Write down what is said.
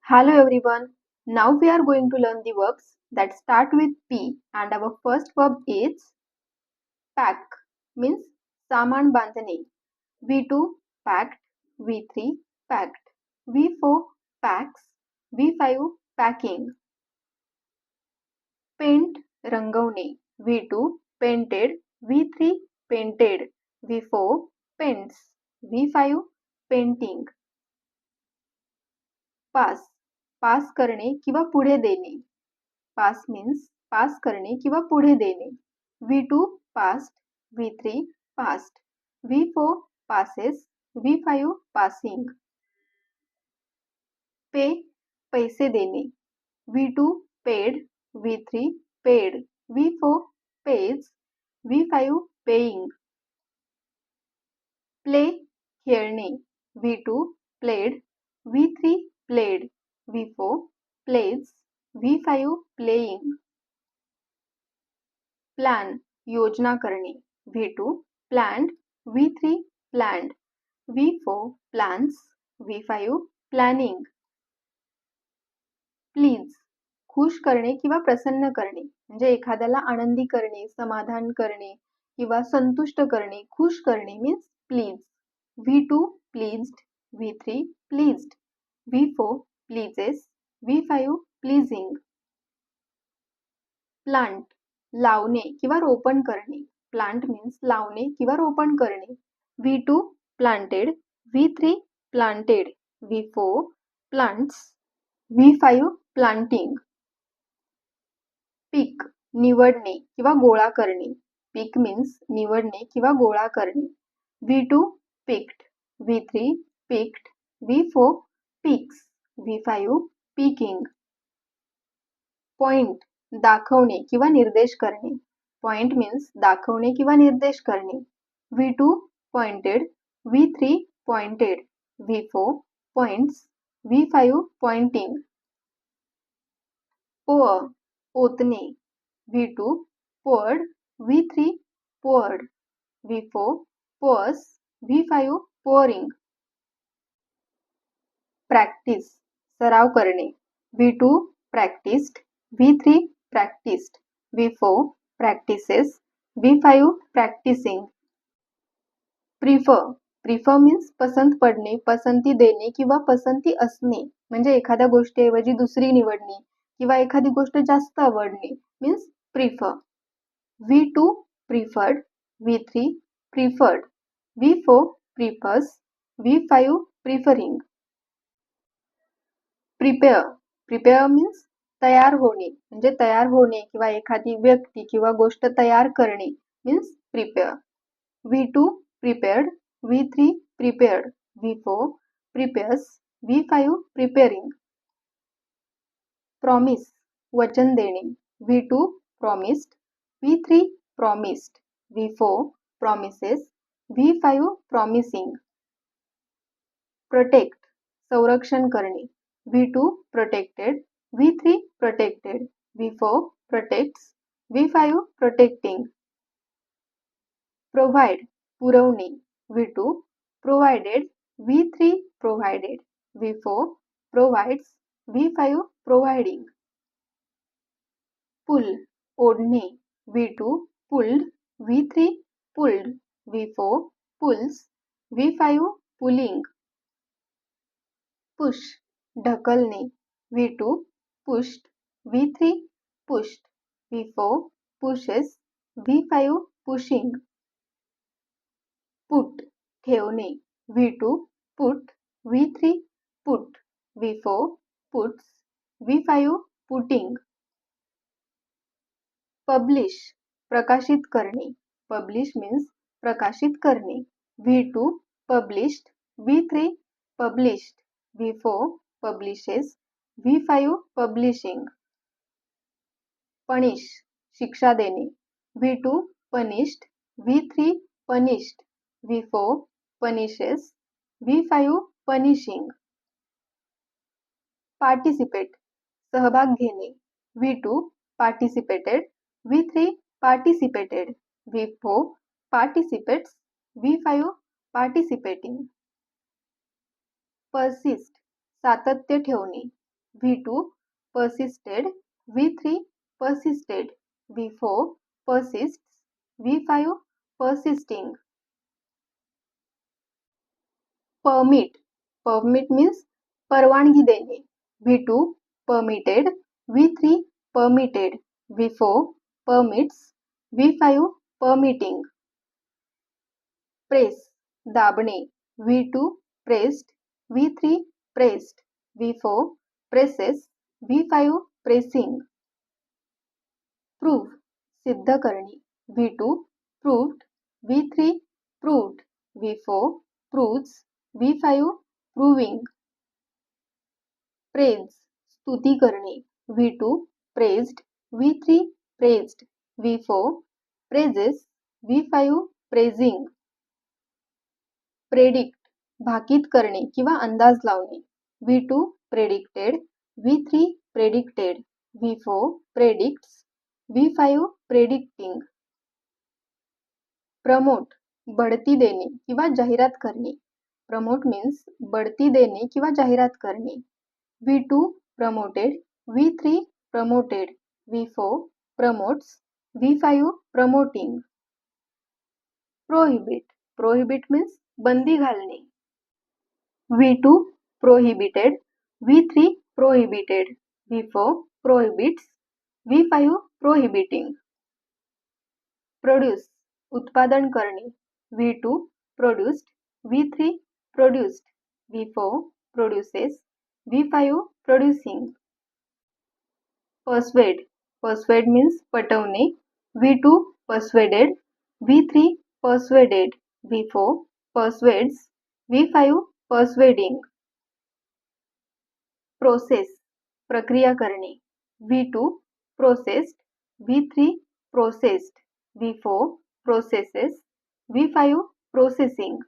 Hello everyone. Now we are going to learn the verbs that start with P and our first verb is pack means सामान बांधणे. V2 packed, V3 packed, V4 packs, V5 packing. Paint रंगवणे. V2 painted, V3 painted, V4 paints, V5 painting. Pass pass करणे किंवा पुढे देणे. Pass means pass करणे किंवा पुढे देणे. V2 passed, V3 passed, V4 passes, V5 passing. पे पैसे देणे. V2 paid, V3 paid, V4 pays, V5 paying. Play खेळणे. V2 played, V3 played, V4 plays, V5 playing. Plan योजना करणे. V2 planned, V3 planned, V4 plans, V5 planning. Please खुश करणे किंवा प्रसन्न करणे म्हणजे एखाद्याला आनंदी करणे, समाधान करणे किंवा संतुष्ट करणे, खुश करणे means please. V2 pleased, V3 pleased, V4 pleases, V5 pleasing. Plant लावणे किंवा रोपण करणे. प्लांट मीन्स लावणे किंवा रोपण करणे. V2 planted, V3 planted, V4 plants, V5 planting. पिक निवडणे किंवा गोळा करणे. पिक मीन्स निवडणे किंवा गोळा करणे. V2 picked, V3 picked, V4 picks, V5 picking. Point दाखवणे किंवा निर्देश करणे. पॉइंट मीन्स दाखवणे किंवा निर्देश करणे. V2 pointed, V3 pointed, V4 points, V5 pointing. pour ओतणे. V2 poured, V3 poured, V4 pours, V5 pouring. Practice सराव करणे. V2 practiced, V3 practiced, V4 practices, V5 practicing. Prefer means पसंत पडणे, पसंती देणे किंवा पसंती असणे म्हणजे एखाद्या गोष्टीऐवजी दुसरी निवडणे किंवा एखादी गोष्ट जास्त आवडणे means prefer. V2 preferred, V3 preferred, V4 prefers, V5 preferring. Prepare means तयार होणे म्हणजे तयार होणे किंवा एखादी व्यक्ती किंवा गोष्ट तयार करणे means prepare. V2 prepared, V3 prepared, V4 prepares, V5 preparing. Promise वचन देणे. V2 promised, V3 promised, V4 promises, V5 promising. Protect संरक्षण करणे. V2 protected, V3 protected, V4 protects, V5 protecting. Provide पुरवणे. V2 provided, V3 provided, V4 provides, V5 providing. Pull ओढणे. V2 pulled, V3 pulled, V4 pulls, V5 pulling. Push ढकलणे. V2 pushed, V3 pushed, V4 pushes, V5 pushing. Put ठेवणे. V2 put, V3 put, V4 puts, V5 putting. Publish प्रकाशित करणे. Publish means प्रकाशित करणे. V2 published, V3 published, V4 publishes, V5 publishing. Punish शिक्षा देणे. V2 punished, V3 punished, V4 punishes, V5 punishing. Participate सहभाग घेणे. V2 participated, V3 participated, V4 participates, V5 participating. Persist सातत्य ठेवणे. V2 persisted, V3 persisted, V4 persists, V5 persisting. Permit. Permit means परवानगी देणे. V2 permitted, V3 permitted, V4 permits, V5 permitting. Press. दाबणे. V2 pressed, V3 pressed, V4 presses, V5 pressing. Prove. सिद्ध करणे. V2 proved, V3 proved, V4 proves, V5 proving. Praise. स्तुती करणे. V2 praised, V3 praised, V4 praises, V5 praising. Predict. भाकीत करणे किंवा अंदाज लावणे. V2 predicted, V3 predicted, V4 predicts, V5 predicting. Promote. बढती देणे किंवा जाहिरात करणे. Promote means बढती देणे किंवा जाहिरात करणे. V2 promoted, V3 promoted, V4 promotes, V5 promoting. Prohibit. Prohibit means बंदी घालणे. V2 prohibited, V3 prohibited, V4 prohibits, V5 prohibiting. Produce. उत्पादन करणे. V2 produced, V3 produced, V4 produces, V5 producing. Persuade. Persuade means पटवणे. V2 persuaded, V3 persuaded, V4 persuades, V5 persuading. Process. प्रक्रिया करणे. V2 processed, V3 processed, V4 processes, V5 processing.